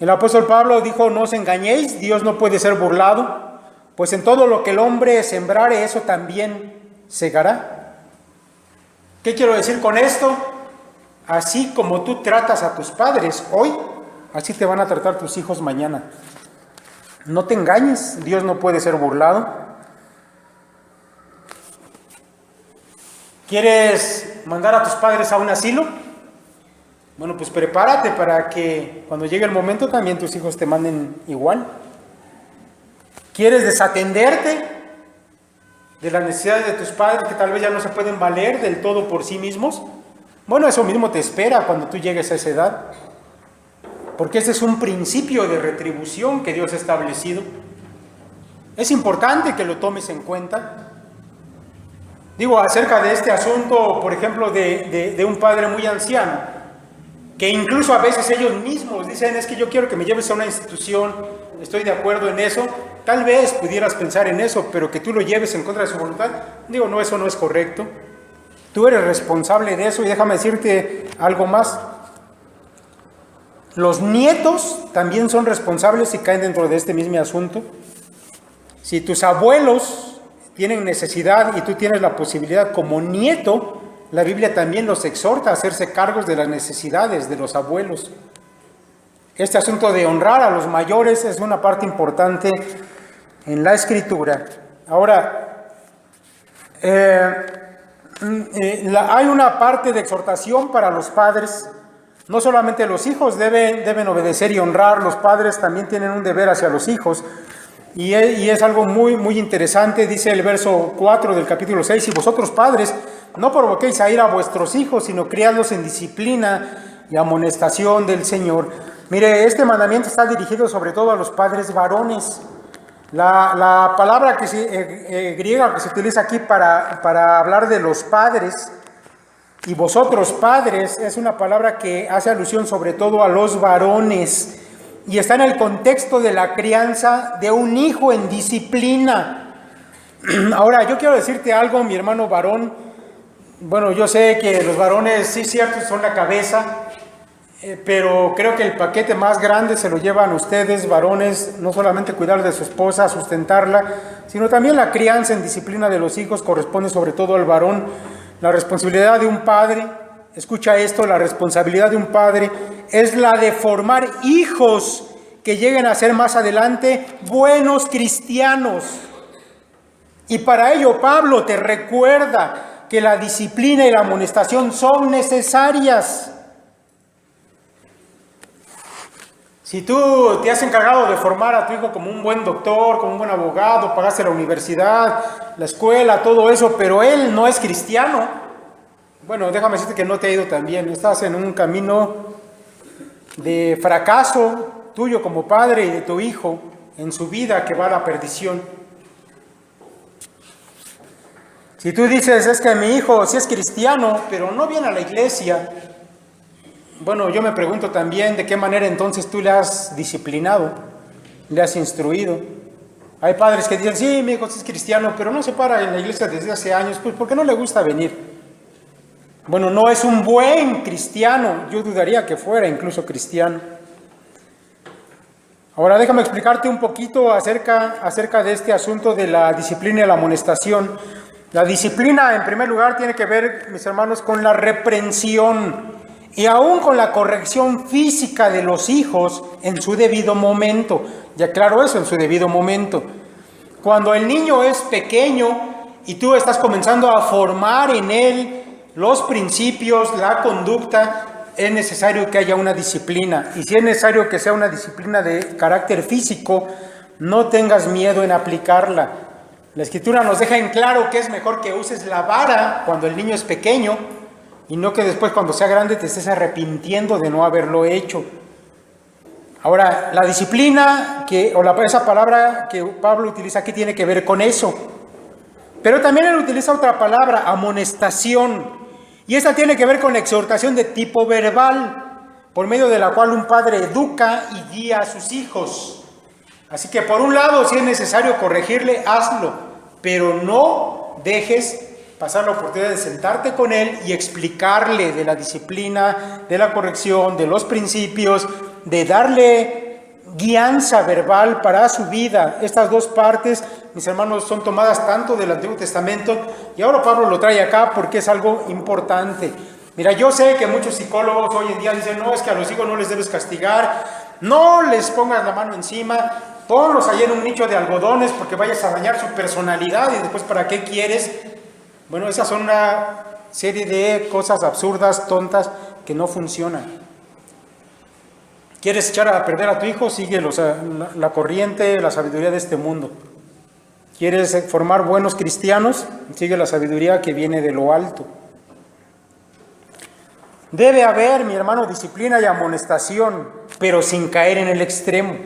El apóstol Pablo dijo, no os engañéis, Dios no puede ser burlado, pues en todo lo que el hombre sembrare, eso también segará. ¿Qué quiero decir con esto? Así como tú tratas a tus padres hoy, así te van a tratar tus hijos mañana. No te engañes, Dios no puede ser burlado. ¿Quieres mandar a tus padres a un asilo? Bueno, pues prepárate para que cuando llegue el momento también tus hijos te manden igual. ¿Quieres desatenderte de las necesidades de tus padres que tal vez ya no se pueden valer del todo por sí mismos? Bueno, eso mismo te espera cuando tú llegues a esa edad. Porque ese es un principio de retribución que Dios ha establecido. Es importante que lo tomes en cuenta. Digo, acerca de este asunto, por ejemplo, de un padre muy anciano, que incluso a veces ellos mismos dicen, es que yo quiero que me lleves a una institución, estoy de acuerdo en eso. Tal vez pudieras pensar en eso, pero que tú lo lleves en contra de su voluntad, digo, no, eso no es correcto. Tú eres responsable de eso, y déjame decirte algo más. Los nietos también son responsables y caen dentro de este mismo asunto. Si tus abuelos tienen necesidad y tú tienes la posibilidad como nieto, la Biblia también los exhorta a hacerse cargos de las necesidades de los abuelos. Este asunto de honrar a los mayores es una parte importante en la Escritura. Ahora, hay una parte de exhortación para los padres. No solamente los hijos deben obedecer y honrar, los padres también tienen un deber hacia los hijos. Y es algo muy, muy interesante, dice el verso 4 del capítulo 6, y vosotros padres, no provoquéis a ira a vuestros hijos, sino criadlos en disciplina y amonestación del Señor. Mire, este mandamiento está dirigido sobre todo a los padres varones. La palabra griega que se utiliza aquí para hablar de los padres, y vosotros padres, es una palabra que hace alusión sobre todo a los varones, y está en el contexto de la crianza de un hijo en disciplina. Ahora, yo quiero decirte algo, mi hermano varón. Bueno, yo sé que los varones, sí, cierto, son la cabeza, pero creo que el paquete más grande se lo llevan ustedes, varones, no solamente cuidar de su esposa, sustentarla, sino también la crianza en disciplina de los hijos corresponde sobre todo al varón. La responsabilidad de un padre, escucha esto, la responsabilidad de un padre es la de formar hijos que lleguen a ser más adelante buenos cristianos. Y para ello Pablo te recuerda que la disciplina y la amonestación son necesarias. Si tú te has encargado de formar a tu hijo como un buen doctor, como un buen abogado, pagaste la universidad, la escuela, todo eso, pero él no es cristiano, bueno, déjame decirte que no te ha ido tan bien. Estás en un camino de fracaso tuyo como padre y de tu hijo en su vida que va a la perdición. Si tú dices, es que mi hijo sí es cristiano, pero no viene a la iglesia, bueno, yo me pregunto también de qué manera entonces tú le has disciplinado, le has instruido. Hay padres que dicen, sí, mi hijo sí es cristiano, pero no se para en la iglesia desde hace años, pues porque no le gusta venir. Bueno, no es un buen cristiano, yo dudaría que fuera incluso cristiano. Ahora déjame explicarte un poquito acerca de este asunto de la disciplina y la amonestación. La disciplina, en primer lugar, tiene que ver, mis hermanos, con la reprensión y aún con la corrección física de los hijos en su debido momento. Ya claro eso, en su debido momento. Cuando el niño es pequeño y tú estás comenzando a formar en él los principios, la conducta, es necesario que haya una disciplina. Y si es necesario que sea una disciplina de carácter físico, no tengas miedo en aplicarla. La Escritura nos deja en claro que es mejor que uses la vara cuando el niño es pequeño y no que después cuando sea grande te estés arrepintiendo de no haberlo hecho. Ahora, la disciplina, esa palabra que Pablo utiliza aquí tiene que ver con eso. Pero también él utiliza otra palabra, amonestación. Y esa tiene que ver con la exhortación de tipo verbal, por medio de la cual un padre educa y guía a sus hijos. Así que por un lado, si es necesario corregirle, hazlo, pero no dejes pasar la oportunidad de sentarte con él y explicarle de la disciplina, de la corrección, de los principios, de darle guianza verbal para su vida. Estas dos partes, mis hermanos, son tomadas tanto del Antiguo Testamento y ahora Pablo lo trae acá porque es algo importante. Mira, yo sé que muchos psicólogos hoy en día dicen, no, es que a los hijos no les debes castigar, no les pongas la mano encima, ponlos ahí en un nicho de algodones porque vayas a dañar su personalidad y después ¿para qué quieres? Bueno, esas son una serie de cosas absurdas, tontas, que no funcionan. ¿Quieres echar a perder a tu hijo? Sigue la corriente, la sabiduría de este mundo. ¿Quieres formar buenos cristianos? Sigue la sabiduría que viene de lo alto. Debe haber, mi hermano, disciplina y amonestación, pero sin caer en el extremo.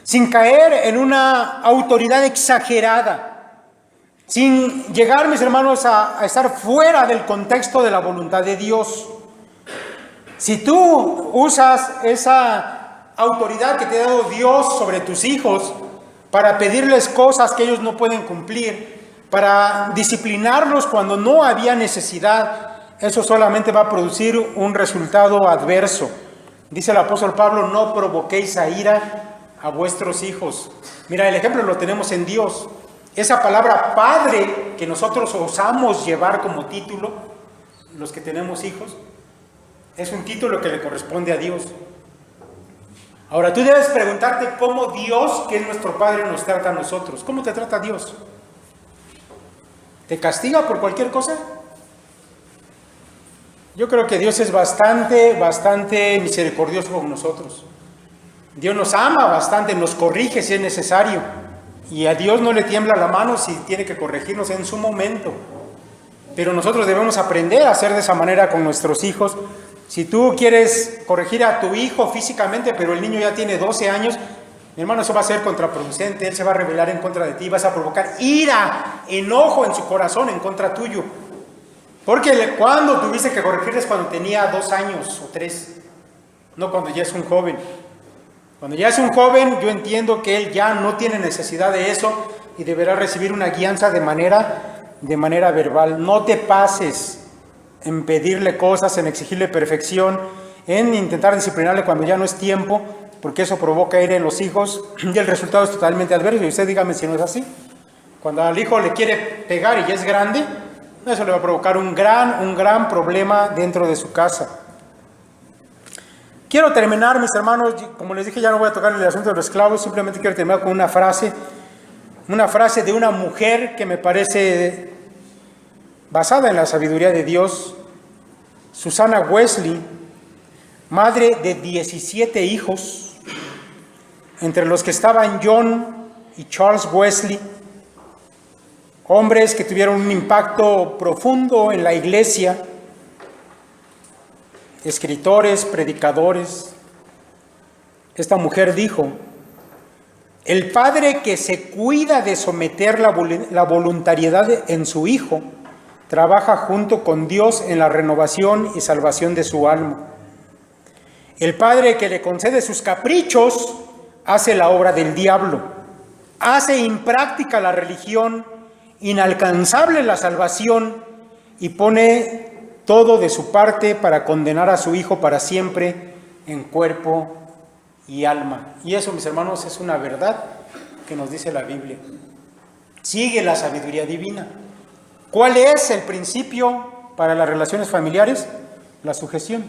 Sin caer en una autoridad exagerada. Sin llegar, mis hermanos, a estar fuera del contexto de la voluntad de Dios. Si tú usas esa autoridad que te ha dado Dios sobre tus hijos para pedirles cosas que ellos no pueden cumplir, para disciplinarlos cuando no había necesidad, eso solamente va a producir un resultado adverso. Dice el apóstol Pablo, no provoquéis a ira a vuestros hijos. Mira, el ejemplo lo tenemos en Dios. Esa palabra padre que nosotros osamos llevar como título, los que tenemos hijos, es un título que le corresponde a Dios. Ahora, tú debes preguntarte cómo Dios, que es nuestro Padre, nos trata a nosotros. ¿Cómo te trata Dios? ¿Te castiga por cualquier cosa? Yo creo que Dios es bastante misericordioso con nosotros. Dios nos ama bastante, nos corrige si es necesario. Y a Dios no le tiembla la mano si tiene que corregirnos en su momento. Pero nosotros debemos aprender a hacer de esa manera con nuestros hijos. Si tú quieres corregir a tu hijo físicamente, pero el niño ya tiene 12 años, mi hermano, eso va a ser contraproducente. Él se va a rebelar en contra de ti, vas a provocar ira, enojo en su corazón en contra tuyo. Porque cuando tuviste que corregirles cuando tenía 2 años o 3, no cuando ya es un joven. Cuando ya es un joven, yo entiendo que él ya no tiene necesidad de eso y deberá recibir una guianza de manera verbal. No te pases en pedirle cosas, en exigirle perfección, en intentar disciplinarle cuando ya no es tiempo, porque eso provoca ira en los hijos y el resultado es totalmente adverso. Y usted dígame si no es así. Cuando al hijo le quiere pegar y ya es grande, eso le va a provocar un gran problema dentro de su casa. Quiero terminar, mis hermanos, como les dije, ya no voy a tocar el asunto de los esclavos, simplemente quiero terminar con una frase de una mujer que me parece basada en la sabiduría de Dios, Susana Wesley, madre de 17 hijos, entre los que estaban John y Charles Wesley, hombres que tuvieron un impacto profundo en la iglesia, escritores, predicadores. Esta mujer dijo: el padre que se cuida de someter la voluntariedad en su hijo, trabaja junto con Dios en la renovación y salvación de su alma. El padre que le concede sus caprichos hace la obra del diablo, hace impráctica la religión, inalcanzable la salvación, y pone todo de su parte para condenar a su hijo para siempre en cuerpo y alma. Y eso, mis hermanos, es una verdad que nos dice la Biblia. Sigue la sabiduría divina. ¿Cuál es el principio para las relaciones familiares? La sujeción.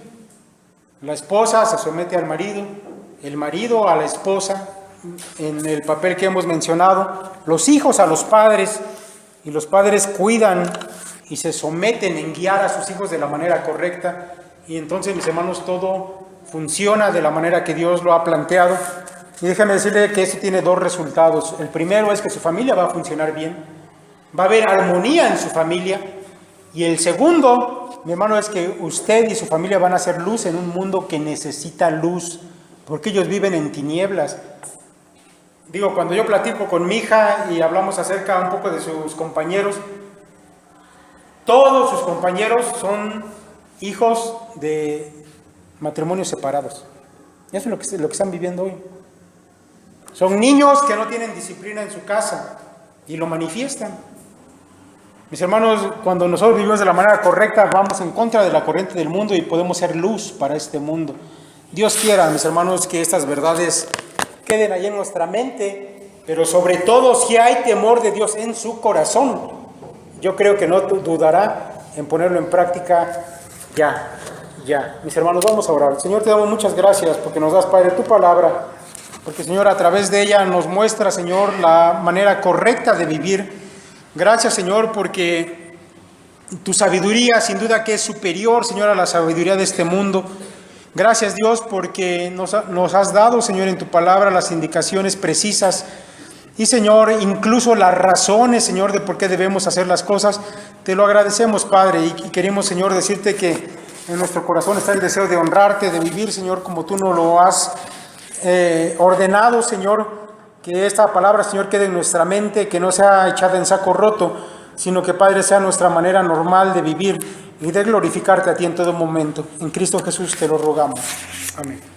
La esposa se somete al marido, el marido a la esposa, en el papel que hemos mencionado, los hijos a los padres, y los padres cuidan y se someten en guiar a sus hijos de la manera correcta, y entonces, mis hermanos, todo funciona de la manera que Dios lo ha planteado. Y déjame decirle que esto tiene dos resultados. El primero es que su familia va a funcionar bien, va a haber armonía en su familia, y el segundo, mi hermano, es que usted y su familia van a hacer luz en un mundo que necesita luz, porque ellos viven en tinieblas. Digo, cuando yo platico con mi hija y hablamos acerca un poco de sus compañeros, todos sus compañeros son hijos de matrimonios separados. Eso es lo que están viviendo hoy. Son niños que no tienen disciplina en su casa y lo manifiestan. Mis hermanos, cuando nosotros vivimos de la manera correcta, vamos en contra de la corriente del mundo y podemos ser luz para este mundo. Dios quiera, mis hermanos, que estas verdades queden allí en nuestra mente, pero sobre todo si hay temor de Dios en su corazón, yo creo que no dudará en ponerlo en práctica ya. Mis hermanos, vamos a orar. Señor, te damos muchas gracias porque nos das, Padre, tu palabra, porque, Señor, a través de ella nos muestra, Señor, la manera correcta de vivir. Gracias, Señor, porque tu sabiduría sin duda que es superior, Señor, a la sabiduría de este mundo. Gracias, Dios, porque nos has dado, Señor, en tu palabra las indicaciones precisas y, Señor, incluso las razones, Señor, de por qué debemos hacer las cosas. Te lo agradecemos, Padre, y queremos, Señor, decirte que en nuestro corazón está el deseo de honrarte, de vivir, Señor, como tú nos lo has ordenado, Señor. Que esta palabra, Señor, quede en nuestra mente, que no sea echada en saco roto, sino que, Padre, sea nuestra manera normal de vivir y de glorificarte a ti en todo momento. En Cristo Jesús te lo rogamos. Amén.